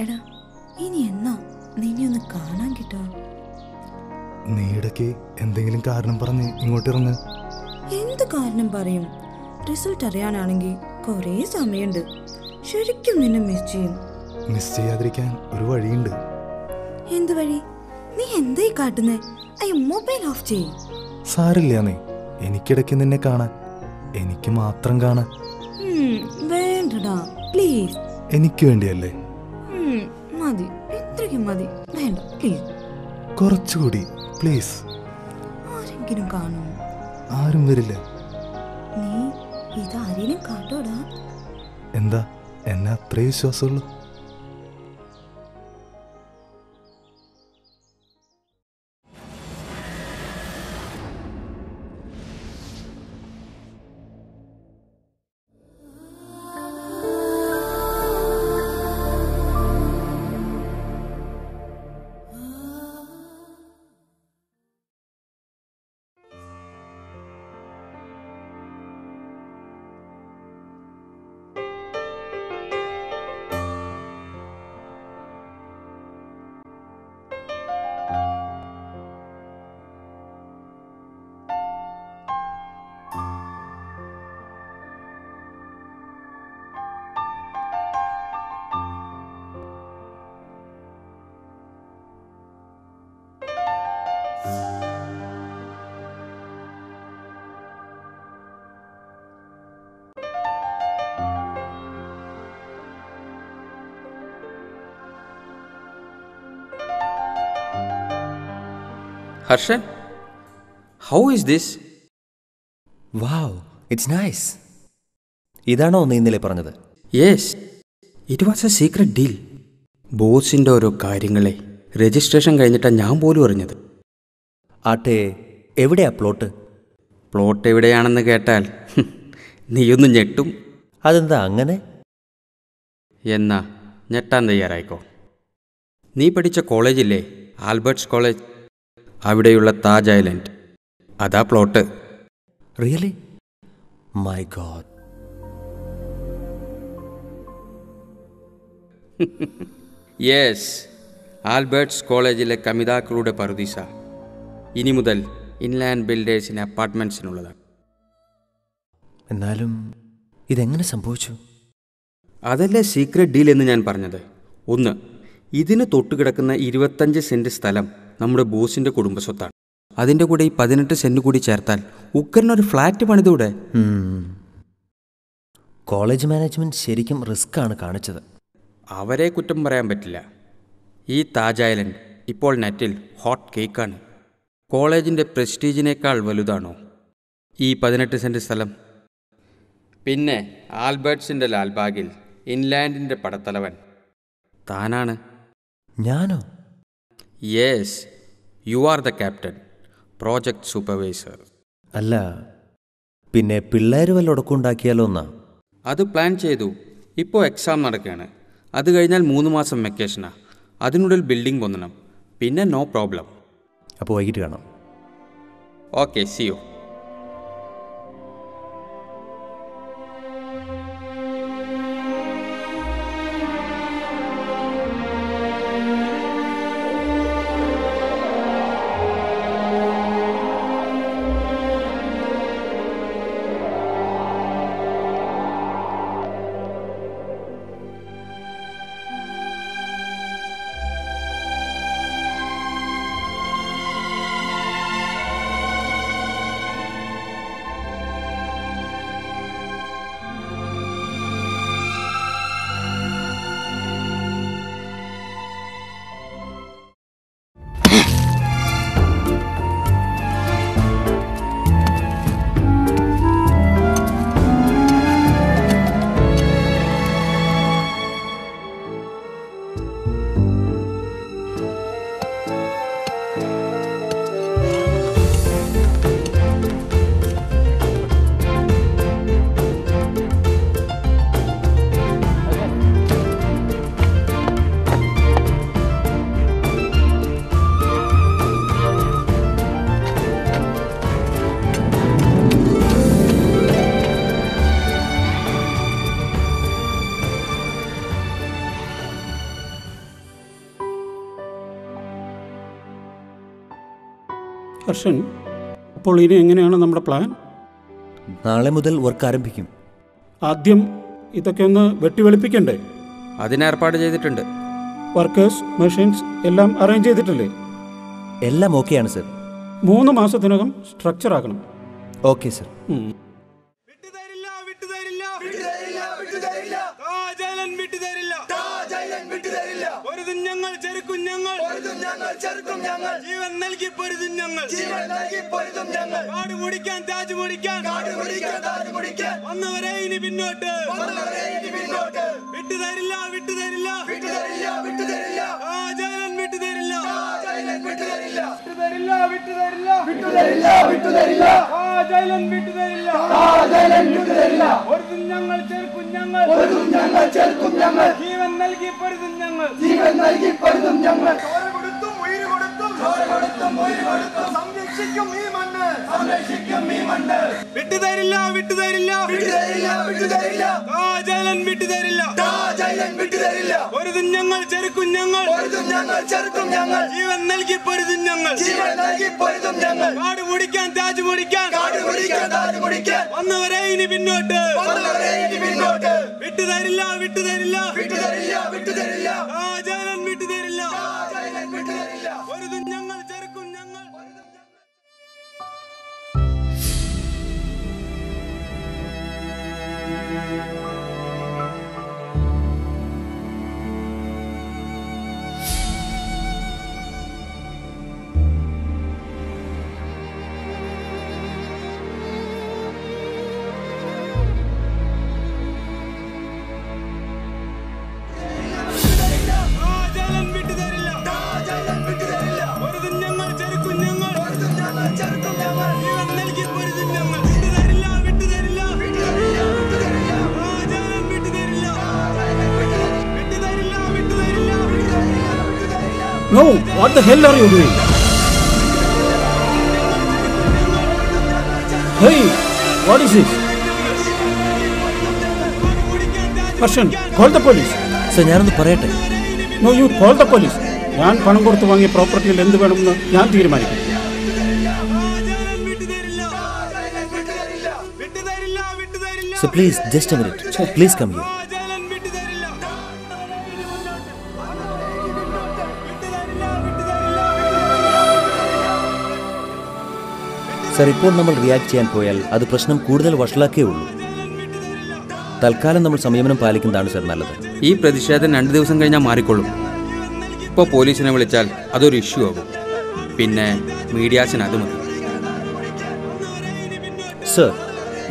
എടാ, ഇനി എന്നാ നിന്നെ ഒന്ന് കാണാൻ കിട്ടോ? നീ ഇടയ്ക്ക് എന്തെങ്കിലും കാരണം പറഞ്ഞ് ഇങ്ങോട്ട് ഇറങ്ങ്. എന്ത് കാരണം പറയും? റിസൾട്ട് അറിയാനാണെങ്കിൽ കുറേ സമയമുണ്ട്. ശരിക്കും നിന്നെ മിസ് ചെയ്യും. മിസ് ചെയ്യാതിരിക്കാൻ ഒരു വഴിയുണ്ട്. എന്ത് വഴി? നീ എന്തായി കാട്ടുന്നേ? അയ്യോ, മൊബൈൽ ഓഫ് ചെയ്യ്. സാരില്ല നീ, എനിക്കിടയ്ക്ക് നിന്നെ കാണാൻ, എനിക്ക് മാത്രം കാണാൻ. വേണ്ടടാ പ്ലീസ്. എനിക്ക് വേണ്ടിയല്ലേ? മതി, ഇത്രയ്ക്കും മതി. വേണ്ട പ്ലീസ്. കുറച്ചുകൂടി പ്ലീസ്. ആരെങ്കിലും കാണുമോ? ആരും വരില്ല. നീ ഇതാരെയും കാട്ടോടാ? എന്താ, എന്നെ അത്രേ വിശ്വാസമുള്ളൂ? Harshan, how is this? Wow, it's nice. ഇതാണോ നീ ഇന്നലെ പറഞ്ഞത്? Yes, it was a secret deal. ബോസിൻ്റെ ഓരോ കാര്യങ്ങളെ രജിസ്ട്രേഷൻ കഴിഞ്ഞിട്ടാണ് ഞാൻ പോലും അറിഞ്ഞത്. ആട്ടെ, എവിടെയാ പ്ലോട്ട്? പ്ലോട്ട് എവിടെയാണെന്ന് കേട്ടാൽ നീയൊന്ന് ഞെട്ടും. അതെന്താ അങ്ങനെ? എന്നാ ഞെട്ടാൻ തയ്യാറായിക്കോ. നീ പഠിച്ച കോളേജില്ലേ, ആൽബർട്ട്സ് കോളേജ്, അവിടെയുള്ള താജ് ഐലൻഡ്, അതാ plot. Really? My God. Yes, Albert's കോളേജിലെ കമിതാക്കളുടെ പറുദീസ ഇനി മുതൽ ഇൻലാൻഡ് ബിൽഡേഴ്സിന് അപ്പാർട്ട്മെൻറ്റ്സിനുള്ളതാണ്. എന്നാലും ഇതെങ്ങനെ സംഭവിച്ചു? അതല്ലേ സീക്രട്ട് ഡീൽ എന്ന് ഞാൻ പറഞ്ഞത്. ഒന്ന്, ഇതിന് തൊട്ടുകിടക്കുന്ന 25 സെൻറ്റ് സ്ഥലം നമ്മുടെ ബോസിൻ്റെ കുടുംബസ്വത്താണ്. അതിൻ്റെ കൂടെ ഈ 18 സെൻറ്റ് കൂടി ചേർത്താൽ ഉക്കറിനൊരു ഫ്ലാറ്റ് പണിതൂടെ? കോളേജ് മാനേജ്മെൻറ്റ് ശരിക്കും റിസ്ക് ആണ് കാണിച്ചത്. അവരെ കുറ്റം പറയാൻ പറ്റില്ല. ഈ താജ് ഐലൻഡ് ഇപ്പോൾ നെറ്റിൽ ഹോട്ട് കേക്കാണ്. കോളേജിൻ്റെ പ്രസ്റ്റീജിനേക്കാൾ വലുതാണോ ഈ 18 സെൻറ്റ് സ്ഥലം? പിന്നെ ആൽബർട്ട്സിൻ്റെ ലാൽബാഗിൽ ഇൻലാൻഡിൻ്റെ പടത്തലവൻ താനാണ്. ഞാനോ? Yes, you are the captain, project supervisor. അല്ല, പിന്നെ പിള്ളേർ വല്ല ഉടക്കുണ്ടാക്കിയാലോ എന്നാ? അത് പ്ലാൻ ചെയ്തു. ഇപ്പോൾ എക്സാം നടക്കുകയാണ്. അത് കഴിഞ്ഞാൽ 3 മാസം വെക്കേഷനാണ്. അതിനുള്ളിൽ ബിൽഡിംഗ് പൊന്നണം. പിന്നെ നോ പ്രോബ്ലം. അപ്പോൾ വൈകിട്ട് കാണാം. Okay, C U. ഹർഷൻ, അപ്പോൾ ഇനി എങ്ങനെയാണ് നമ്മുടെ പ്ലാൻ? നാളെ മുതൽ വർക്ക് ആരംഭിക്കും. ആദ്യം ഇതൊക്കെ ഒന്ന് വെട്ടിവെളുപ്പിക്കണ്ടേ? അതിന് ഏർപ്പാട് ചെയ്തിട്ടുണ്ട്. വർക്കേഴ്സ്, മെഷീൻസ് എല്ലാം അറേഞ്ച് ചെയ്തിട്ടില്ലേ? എല്ലാം ഓക്കെയാണ് സർ. 3 മാസത്തിനകം സ്ട്രക്ചർ ആക്കണം. Okay sir. ജീവൻ നൽകി പൊരുതും ഞങ്ങൾ. കാട് മുടിക്കാൻ താജ് മുടിക്കാൻ വന്നവരെ ഇനി പിന്നോട്ട് വിട്ടുതരില്ല വിട്ടുതരില്ല വിട്ടുതരില്ല. ജയലൻ വിട്ടുതരില്ല വിട്ടുതരില്ല വിട്ടുതരില്ല. ജയലൻ വിട്ടുതരില്ല. പൊരുതും ഞങ്ങൾ ചെറുക്കും ഞങ്ങൾ. ജീവൻ നൽകി പൊരുതും ഞങ്ങൾ. സംരക്ഷിക്കും ഈ മണ്ണ്. വിട്ടുതരില്ല വിട്ടുതരില്ല വിട്ടുതരില്ല. ജയലൻ വിട്ടുതരില്ല. പൊരുതും ഞങ്ങൾ ചെറുക്കും ഞങ്ങൾ. ജീവൻ നൽകി പൊരുതും ഞങ്ങൾ. കാട് മുടിക്കാൻ താജ് മുടിക്കാൻ വന്നവരെ ഇനി പിന്നോട്ട് വിട്ടുതരില്ല വിട്ടുതരില്ല വിട്ടുതരില്ല. ജയലൻ വിട്ടുതരില്ല. പൊരുതും ഞങ്ങൾ ചെറുക്കും ഞങ്ങൾ. No, what the hell are you doing? Hey, what is this? Harshan, call the police. Sir, ഞാനൊന്ന് പറയട്ടെ. No, you call the police. ഞാൻ പണം കൊടുത്ത് വാങ്ങിയ പ്രോപ്പർട്ടിയിൽ എന്ത് വേണമെന്ന് ഞാൻ തീരുമാനിക്കും. Sir, please, just a minute. Please come here. Sir, ഇപ്പോൾ നമ്മൾ റിയാക്ട് ചെയ്യാൻ പോയാൽ അത് പ്രശ്നം കൂടുതൽ വഷളാക്കേ ഉള്ളൂ. തൽക്കാലം നമ്മൾ സംയമനം പാലിക്കുന്നതാണ് സർ നല്ലത്. ഈ പ്രതിഷേധം 2 ദിവസം കഴിഞ്ഞാൽ മാറിക്കൊള്ളും. ഇപ്പോൾ പോലീസിനെ വിളിച്ചാൽ അതൊരു ഇഷ്യൂ ആകും. പിന്നെ മീഡിയാസിന് അത് മതി. സർ,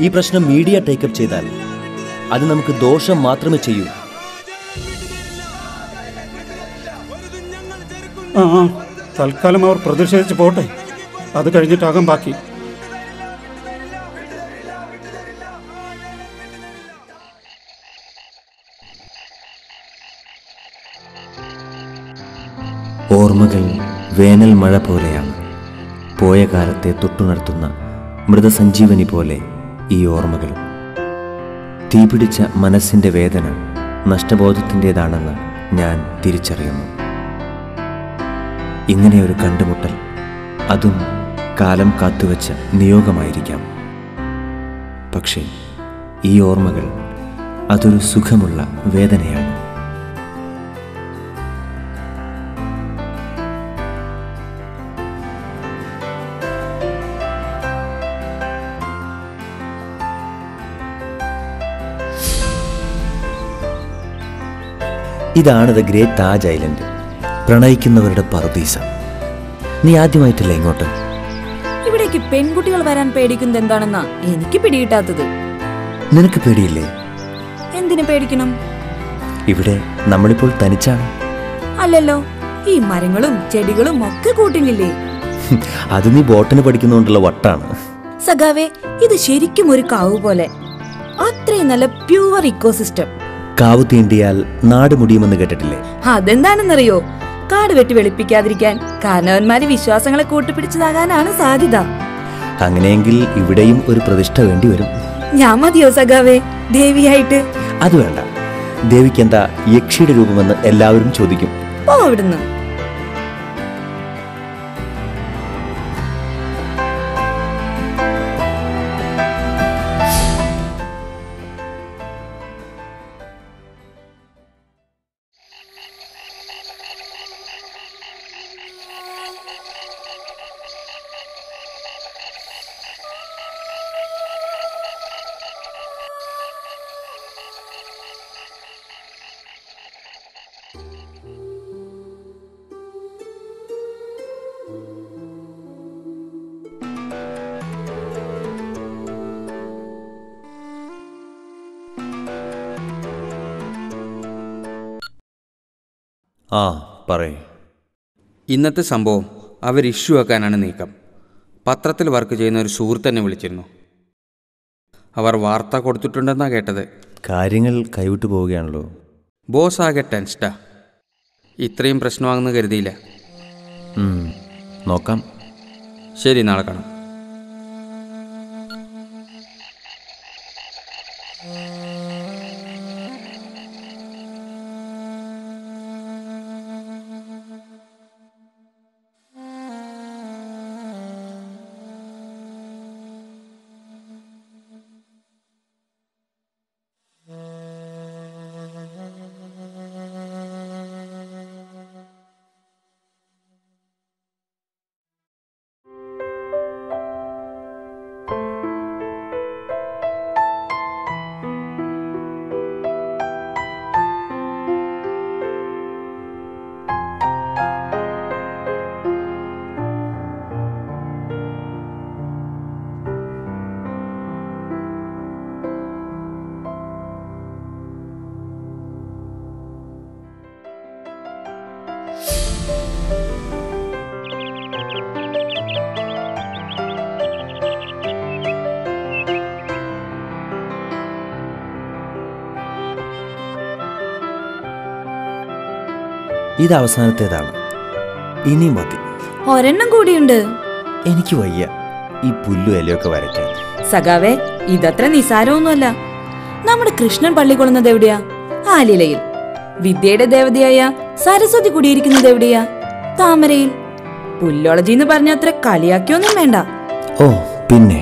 ഈ പ്രശ്നം മീഡിയ ടേക്കപ്പ് ചെയ്താൽ അത് നമുക്ക് ദോഷം മാത്രമേ ചെയ്യൂ. തൽക്കാലം അവർ പ്രതിഷേധിച്ച് പോട്ടെ, അത് കഴിഞ്ഞിട്ടാകാം ബാക്കി. ഓർമ്മകൾ വേനൽ മഴ പോലെയാണ്. പോയ കാലത്തെ തൊട്ടുണർത്തുന്ന മൃതസഞ്ജീവനി പോലെ ഈ ഓർമ്മകൾ. തീപിടിച്ച മനസ്സിൻ്റെ വേദന നഷ്ടബോധത്തിൻ്റെതാണെന്ന് ഞാൻ തിരിച്ചറിയുന്നു. ഇങ്ങനെയൊരു കണ്ടുമുട്ടൽ, അതും കാലം കാത്തുവച്ച നിയോഗമായിരിക്കാം. പക്ഷേ ഈ ഓർമ്മകൾ അതൊരു സുഖമുള്ള വേദനയാണ്. ഇതാണ് ദ ഗ്രേറ്റ് താജ് ഐലൻഡ്, പ്രണയിക്കുന്നവരുടെ പറുദീസ. നീ ആദ്യമായിട്ടല്ലേ ഇങ്ങോട്ട്? ഇവിടേക്ക് പെൺകുട്ടികൾ വരാൻ പേടിക്കുന്നത് എന്താണെന്നാ എനിക്ക് പിടികിട്ടാത്തത്. നിനക്ക് പേടിയില്ലേ? എന്തിനു പേടിക്കണം? ഇവിടെ നമ്മളിപ്പോൾ തനിച്ചാണ്. അല്ലല്ലോ, ഈ മരങ്ങളും ചെടികളും ഒക്കെ കൂട്ടിനില്ലേ? അത് നീ ബോട്ടന് പഠിക്കുന്നോണ്ടുള്ള വട്ടാണ്. സഖാവേ, ഇത് ശരിക്കും ഒരു കാവ് പോലെ. അത്രയും നല്ല പ്യൂവർ ഇക്കോസിസ്റ്റം. കാവ് തീണ്ടിയാൽ നാട് മുടിയുമെന്ന് കേട്ടിട്ടില്ലേ? അതെന്താണെന്നറിയോ? കാട് വെട്ടി വെളുപ്പിക്കാതിരിക്കാൻ കാരണവന്മാര് വിശ്വാസങ്ങളെ കൂട്ടുപിടിച്ചതാകാനാണ് സാധ്യത. അങ്ങനെയെങ്കിൽ ഇവിടെയും ഒരു പ്രതിഷ്ഠ വേണ്ടി വരും. ഞാൻ മതിയോ സഖാവേ ദേവിയായിട്ട്? അത് വേണ്ട. ദേവിക്ക് എന്താ യക്ഷിയുടെ രൂപമെന്ന് എല്ലാവരും ചോദിക്കും. ഓ, അവിടുന്ന് ആ പറയേ. ഇന്നത്തെ സംഭവം അവർ ഇഷ്യൂ ആക്കാനാണ് നീക്കം. പത്രത്തിൽ വർക്ക് ചെയ്യുന്ന ഒരു സുഹൃത്ത് തന്നെ വിളിച്ചിരുന്നു. അവർ വാർത്ത കൊടുത്തിട്ടുണ്ടെന്നാണ് കേട്ടത്. കാര്യങ്ങൾ കൈവിട്ടു പോവുകയാണല്ലോ. ബോസ് ആകെ ടെൻസ്ഡാ. ഇത്രയും പ്രശ്നമാണെന്ന് കരുതിയില്ല. നോക്കാം. ശരി, നാളെ കാണാം. ഇത് അവസാനത്തേതാണ്. ഇനി മതി. ഒരെണ്ണം കൂടിയുണ്ട്. എനിക്ക് വയ്യ ഈ പുല്ലു ഇലയൊക്കെ വരയ്ക്കാൻ. സഖാവേ, ഇതത്ര നിസാരമൊന്നുമല്ല. നമ്മുടെ കൃഷ്ണൻ പള്ളി കൊള്ളുന്നത് എവിടെയാ? ആലിലയിൽ. വിദ്യയുടെ ദേവതയായ സരസ്വതി കുടിയിരിക്കുന്നത് എവിടെയാ? താമരയിൽ. പുല്ലോളജി എന്ന് പറഞ്ഞ അത്ര കളിയാക്കിയൊന്നും വേണ്ട. ഓ പിന്നെ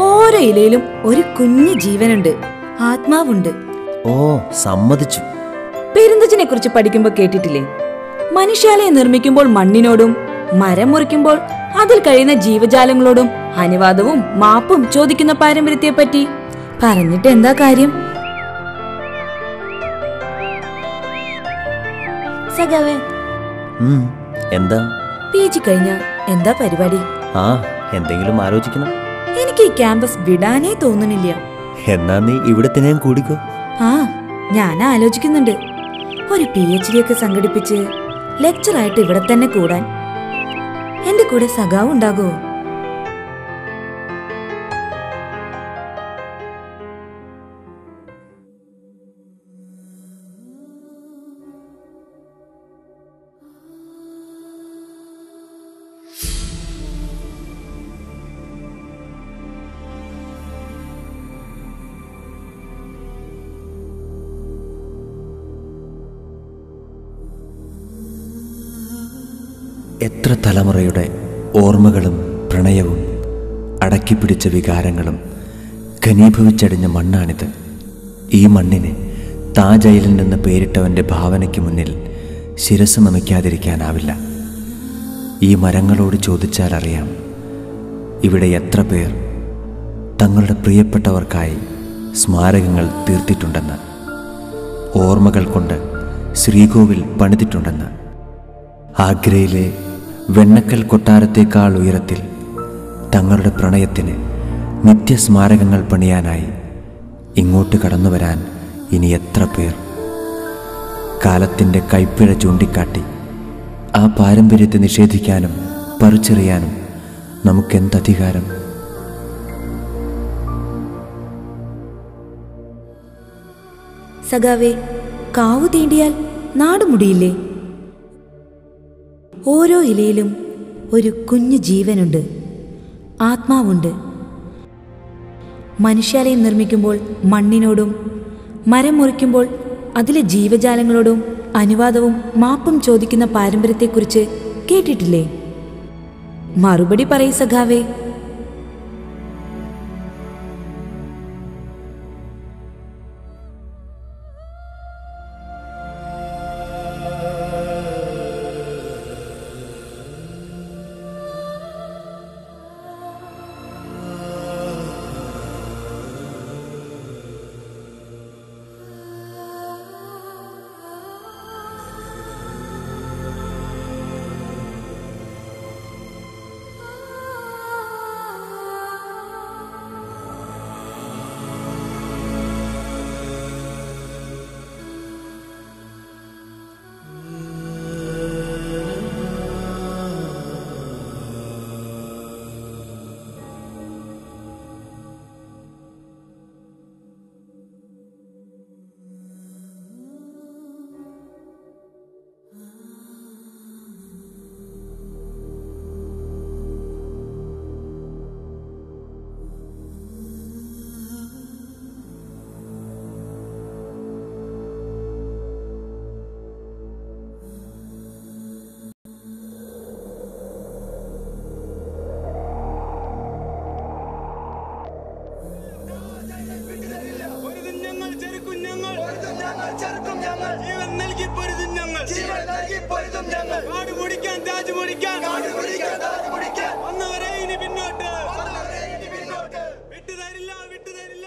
ഓരോ ഇലയിലും ഒരു കുഞ്ഞു ജീവനുണ്ട്, ആത്മാവുണ്ട്. ഓ സമ്മതിച്ചു. പെരുന്തച്ഛനെ കുറിച്ച് പഠിക്കുമ്പോൾ കേട്ടിട്ടില്ലേ? മനുഷ്യാലയം നിർമ്മിക്കുമ്പോൾ മണ്ണിനോടും മരം മുറിക്കുമ്പോൾ അതിൽ കഴിയുന്ന ജീവജാലങ്ങളോടും അനുവാദവും മാപ്പും ചോദിക്കുന്ന പാരമ്പര്യത്തെ പറ്റി പറഞ്ഞിട്ട് എന്താ കാര്യം? സഖാവേ, എന്താ PG കഴിഞ്ഞ എന്താ പരിപാടി? ആ എന്തെങ്കിലും ആലോചിക്കണം. എനിക്ക് ഈ ക്യാമ്പസ് വിടാനേ തോന്നുന്നില്ല. എന്നാ നീ ഇവിടെ തന്നെ കൂടിക്കോ. ആ, ഞാൻ ആലോചിക്കുന്നുണ്ട്. ഒരു PhD ഒക്കെ സംഘടിപ്പിച്ച് ലെക്ചറായിട്ട് ഇവിടെ തന്നെ കൂടാൻ. എന്റെ കൂടെ സഖാവ് ഉണ്ടാകുമോ? എത്ര തലമുറയുടെ ഓർമ്മകളും പ്രണയവും അടക്കിപ്പിടിച്ച വികാരങ്ങളും ഘനീഭവിച്ചടിഞ്ഞ മണ്ണാണിത്. ഈ മണ്ണിന് താജ് ഐലൻഡ് എന്ന പേരിട്ടവൻ്റെ ഭാവനയ്ക്ക് മുന്നിൽ ശിരസ് നമിക്കാതിരിക്കാനാവില്ല. ഈ മരങ്ങളോട് ചോദിച്ചാൽ അറിയാം, ഇവിടെ എത്ര പേർ തങ്ങളുടെ പ്രിയപ്പെട്ടവർക്കായി സ്മാരകങ്ങൾ തീർത്തിട്ടുണ്ടെന്ന്, ഓർമ്മകൾ കൊണ്ട് ശ്രീകോവിൽ പണിതിട്ടുണ്ടെന്ന്. ആഗ്രയിലെ വെണ്ണക്കൽ കൊട്ടാരത്തേക്കാൾ ഉയരത്തിൽ തങ്ങളുടെ പ്രണയത്തിന് നിത്യസ്മാരകങ്ങൾ പണിയാനായി ഇങ്ങോട്ട് കടന്നു വരാൻ ഇനി എത്ര പേർ? കാലത്തിൻ്റെ കൈപ്പിഴ ചൂണ്ടിക്കാട്ടി ആ പാരമ്പര്യത്തെ നിഷേധിക്കാനും പറിച്ചെറിയാനും നമുക്കെന്തധികാരം? സഖാവേ, കാവു തീണ്ടിയാൽ നാടുമുടിയില്ലേ? ഓരോ ഇലയിലും ഒരു കുഞ്ഞു ജീവനുണ്ട്, ആത്മാവുണ്ട്. മനുഷ്യാലയം നിർമ്മിക്കുമ്പോൾ മണ്ണിനോടും മരം മുറിക്കുമ്പോൾ അതിലെ ജീവജാലങ്ങളോടും അനുവാദവും മാപ്പും ചോദിക്കുന്ന പാരമ്പര്യത്തെക്കുറിച്ച് കേട്ടിട്ടില്ലേ? മറുപടി പറയ് സഖാവേ. താജ് മുടിക്കാൻ വന്നവരെ ഇനി പിന്നോട്ട് വിട്ടുതരില്ല വിട്ടുതരില്ല.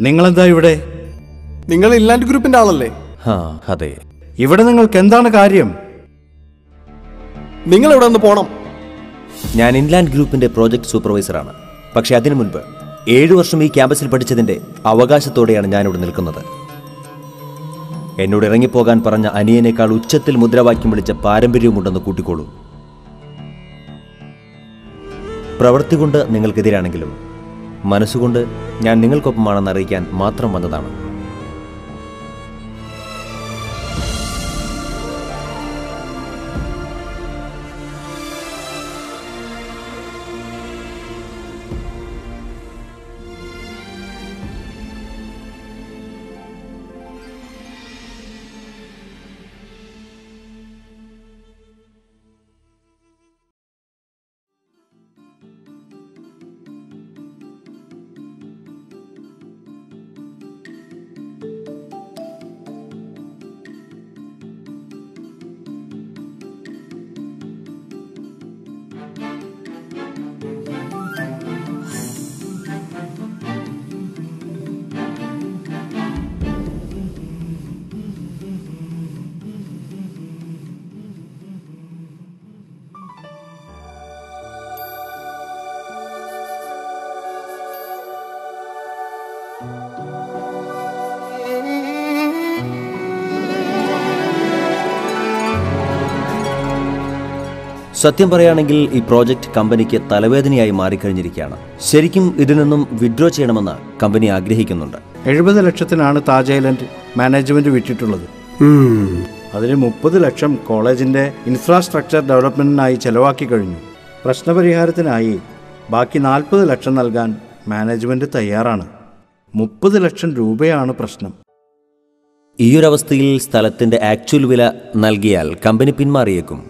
നിങ്ങളെന്താ ഇവിടെ? നിങ്ങൾ ഇൻലാൻഡ് ഗ്രൂപ്പിന്റെ ആളല്ലേ? ഹാ അതെ. ഇവിടെ നിങ്ങൾക്ക് എന്താണ് കാര്യം? നിങ്ങൾ ഇവിടെ നിന്ന് പോണം. ഞാൻ ഇൻലാൻഡ് ഗ്രൂപ്പിന്റെ പ്രോജക്ട് സൂപ്പർവൈസറാണ്. പക്ഷെ അതിനു മുൻപ് 7 വർഷം ഈ ക്യാമ്പസിൽ പഠിച്ചതിന്റെ അവകാശത്തോടെയാണ് ഞാനിവിടെ നിൽക്കുന്നത്. എന്നോട് ഇറങ്ങിപ്പോകാൻ പറഞ്ഞ അനിയനേക്കാൾ ഉച്ചത്തിൽ മുദ്രാവാക്യം വിളിച്ച പാരമ്പര്യവുമുണ്ടെന്ന് കൂട്ടിക്കോളൂ. പ്രവൃത്തി കൊണ്ട് നിങ്ങൾക്കെതിരാണെങ്കിലും മനസ്സുകൊണ്ട് ഞാൻ നിങ്ങൾക്കൊപ്പമാണെന്ന് അറിയിക്കാൻ മാത്രം വന്നതാണ്. സത്യം പറയുകയാണെങ്കിൽ ഈ പ്രോജക്റ്റ് കമ്പനിക്ക് തലവേദനയായി മാറിക്കഴിഞ്ഞിരിക്കുകയാണ്. ശരിക്കും ഇതിൽ നിന്നും വിഡ്രോ ചെയ്യണമെന്ന് കമ്പനി ആഗ്രഹിക്കുന്നുണ്ട്. 70 ലക്ഷത്തിനാണ് താജ് ഐലൻഡ് മാനേജ്മെന്റ് വിട്ടിട്ടുള്ളത്. അതിൽ 30 ലക്ഷം കോളേജിന്റെ ഇൻഫ്രാസ്ട്രക്ചർ ഡെവലപ്മെന്റിനായി ചെലവാക്കി കഴിഞ്ഞു. പ്രശ്നപരിഹാരത്തിനായി ബാക്കി 40 ലക്ഷം നൽകാൻ മാനേജ്മെന്റ് തയ്യാറാണ്. 30 ലക്ഷം രൂപയാണ് പ്രശ്നം. ഈയൊരവസ്ഥയിൽ സ്ഥലത്തിന്റെ ആക്ച്വൽ വില നൽകിയാൽ കമ്പനി പിന്മാറിയേക്കും.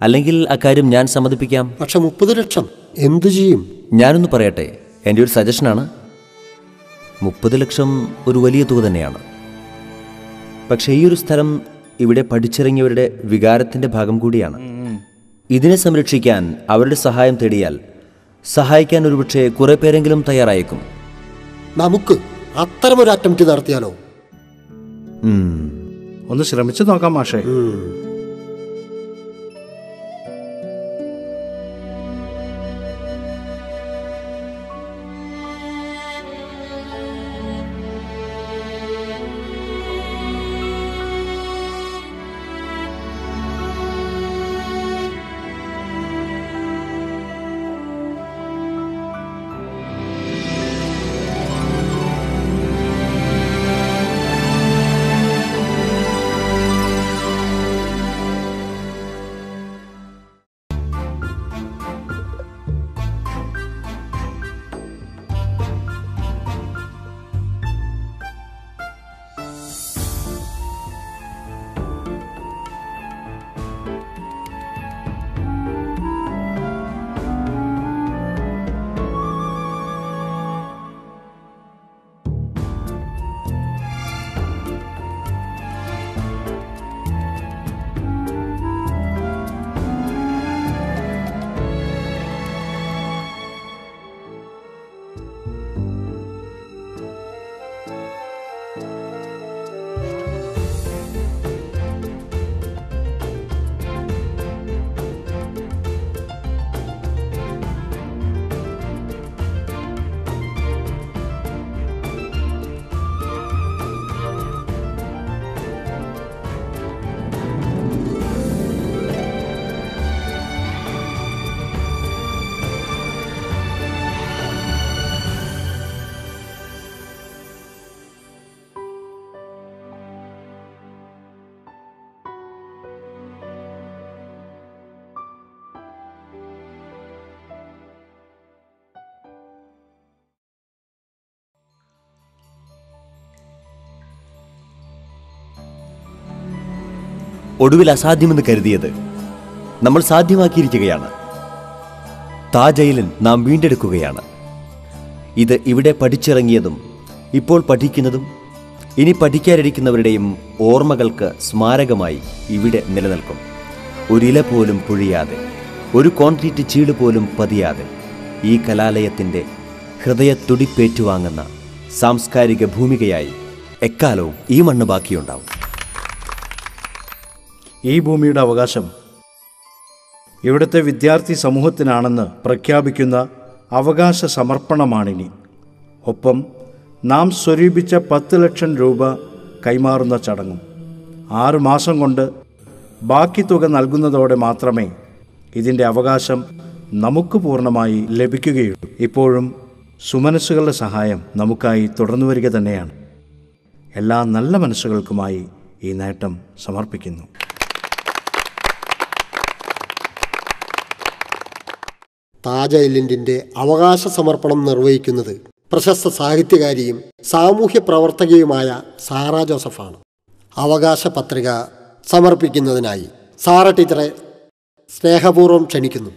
അല്ലെങ്കിൽ അക്കാര്യം ഞാൻ സമ്മതിപ്പിക്കാം. പക്ഷെ 30 ലക്ഷം എന്തു ചെയ്യും? ഞാനൊന്ന് പറയട്ടെ, എൻ്റെ ഒരു സജഷനാണ്. 30 ലക്ഷം ഒരു വലിയ തുക തന്നെയാണ്. പക്ഷേ ഈ ഒരു സ്ഥലം ഇവിടെ പഠിച്ചിറങ്ങിയവരുടെ വികാരത്തിൻ്റെ ഭാഗം കൂടിയാണ്. ഇതിനെ സംരക്ഷിക്കാൻ അവരുടെ സഹായം തേടിയാൽ സഹായിക്കാൻ ഒരുപക്ഷെ കുറെ പേരെങ്കിലും തയ്യാറായേക്കും. നമുക്ക് അത്തരമൊരു അറ്റംപ്റ്റ് നടത്തിയാലോ? ഒന്ന് ശ്രമിച്ചു നോക്കാം മാഷേ. ഒടുവിൽ അസാധ്യമെന്ന് കരുതിയത് നമ്മൾ സാധ്യമാക്കിയിരിക്കുകയാണ്. താജ് ഐലൻഡ് നാം വീണ്ടെടുക്കുകയാണ്. ഇത് ഇവിടെ പഠിച്ചിറങ്ങിയതും ഇപ്പോൾ പഠിക്കുന്നതും ഇനി പഠിക്കാനിരിക്കുന്നവരുടെയും ഓർമ്മകൾക്ക് സ്മാരകമായി ഇവിടെ നിലനിൽക്കും. ഒരില പോലും പൊഴിയാതെ, ഒരു കോൺക്രീറ്റ് ചീട് പോലും പതിയാതെ ഈ കലാലയത്തിൻ്റെ ഹൃദയത്തുടിപ്പേറ്റുവാങ്ങുന്ന സാംസ്കാരിക ഭൂമികയായി എക്കാലവും ഈ മണ്ണ് ബാക്കിയുണ്ടാവും. ഈ ഭൂമിയുടെ അവകാശം ഇവിടുത്തെ വിദ്യാർത്ഥി സമൂഹത്തിനാണെന്ന് പ്രഖ്യാപിക്കുന്ന അവകാശ സമർപ്പണമാണിനി. ഒപ്പം നാം സ്വരൂപിച്ച 10 ലക്ഷം രൂപ കൈമാറുന്ന ചടങ്ങും. 6 മാസം കൊണ്ട് ബാക്കി തുക നൽകുന്നതോടെ മാത്രമേ ഇതിൻ്റെ അവകാശം നമുക്ക് പൂർണ്ണമായി ലഭിക്കുകയുള്ളൂ. ഇപ്പോഴും സുമനസ്സുകളുടെ സഹായം നമുക്കായി തുടർന്നു വരിക തന്നെയാണ്. എല്ലാ നല്ല മനസ്സുകൾക്കുമായി ഈ നേട്ടം സമർപ്പിക്കുന്നു. താജ് ഐലൻഡിന്റെ അവകാശ സമർപ്പണം നിർവഹിക്കുന്നത് പ്രശസ്ത സാഹിത്യകാരിയും സാമൂഹ്യ പ്രവർത്തകയുമായ സാറ ജോസഫാണ്. അവകാശ പത്രിക സമർപ്പിക്കുന്നതിനായി സാറ ടീച്ചറെ സ്നേഹപൂർവ്വം ക്ഷണിക്കുന്നു.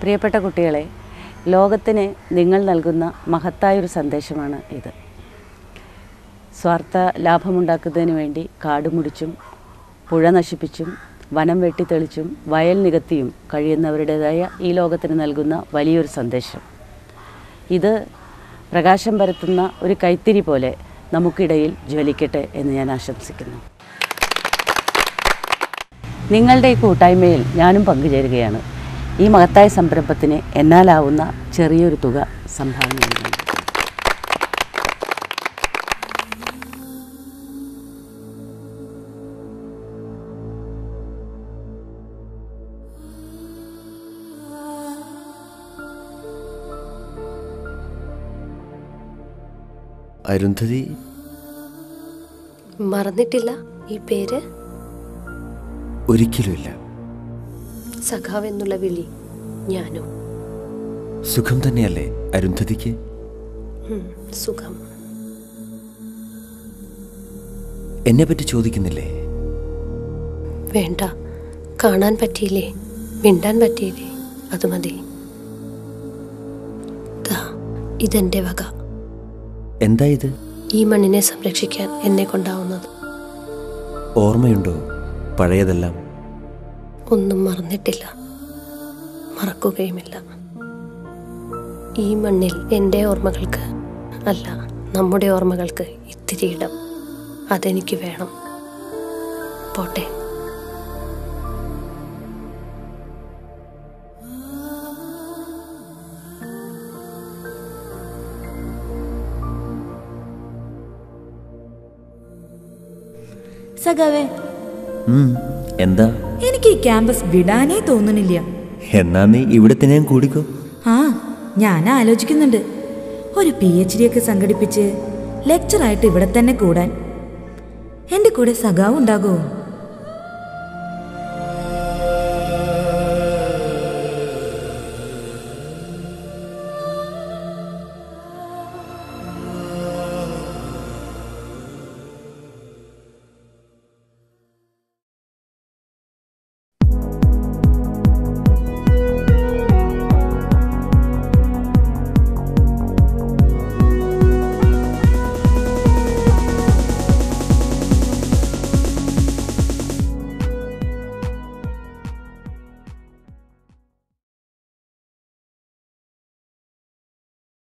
പ്രിയപ്പെട്ട കുട്ടികളെ, ലോകത്തിന് നിങ്ങൾ നൽകുന്ന മഹത്തായൊരു സന്ദേശമാണ് ഇത്. സ്വാർത്ഥ ലാഭമുണ്ടാക്കുന്നതിന് വേണ്ടി കാട് മുടിച്ചും പുഴ നശിപ്പിച്ചും വനം വെട്ടിത്തെളിച്ചും വയൽ നികത്തിയും കഴിയുന്നവരുടേതായ ഈ ലോകത്തിന് നൽകുന്ന വലിയൊരു സന്ദേശം. ഇത് പ്രകാശം പരത്തുന്ന ഒരു കൈത്തിരി പോലെ നമുക്കിടയിൽ ജ്വലിക്കട്ടെ എന്ന് ഞാൻ ആശംസിക്കുന്നു. നിങ്ങളുടെ ഈ കൂട്ടായ്മയിൽ ഞാനും പങ്കുചേരുകയാണ്. ഈ മഹത്തായ സംരംഭത്തിന് എന്നാലാവുന്ന ചെറിയൊരു തുക സംഭാവന നൽകുന്നു. അരുന്ധതി, മറന്നിട്ടില്ല ഈ പേര്? ഒരിക്കലുമില്ല. സഖാവ് എന്നുള്ള വിളി ഞാനും. സുഖം തന്നെയല്ലേ അരുന്ധതിക്ക്? സുഖം. എന്നെ പറ്റി ചോദിക്കുന്നില്ലേ? വേണ്ട, കാണാൻ പറ്റിയില്ലേ, മിണ്ടാൻ പറ്റിയില്ലേ, അത് മതി. ഇതെന്റെ വക. എന്താ ഇത്? ഈ മണ്ണിനെ സംരക്ഷിക്കാൻ എന്നെ കൊണ്ടാവുന്നത്. ഓർമ്മയുണ്ടോ പഴയതെല്ലാം? ഒന്നും മറന്നിട്ടില്ല, മറക്കുകയുമില്ല. ഈ മണ്ണിൽ എൻ്റെ ഓർമ്മകൾക്ക് അല്ല, നമ്മുടെ ഓർമ്മകൾക്ക് ഇത്തിരി ഇടം അതെനിക്ക് വേണം. പോട്ടെ. സഖാവേ, എന്താ? എനിക്ക് ഈ ക്യാമ്പസ് വിടാനേ തോന്നണില്ല. എന്നാ നീ ഇവിടെ തന്നെ കൂടിക്കോ. ഞാൻ ആലോചിക്കുന്നുണ്ട്, ഒരു PhD ഒക്കെ സംഘടിപ്പിച്ച് ലെക്ചറായിട്ട് ഇവിടെ തന്നെ കൂടാൻ. എൻ്റെ കൂടെ സഖാവ് ഉണ്ടാകുമോ?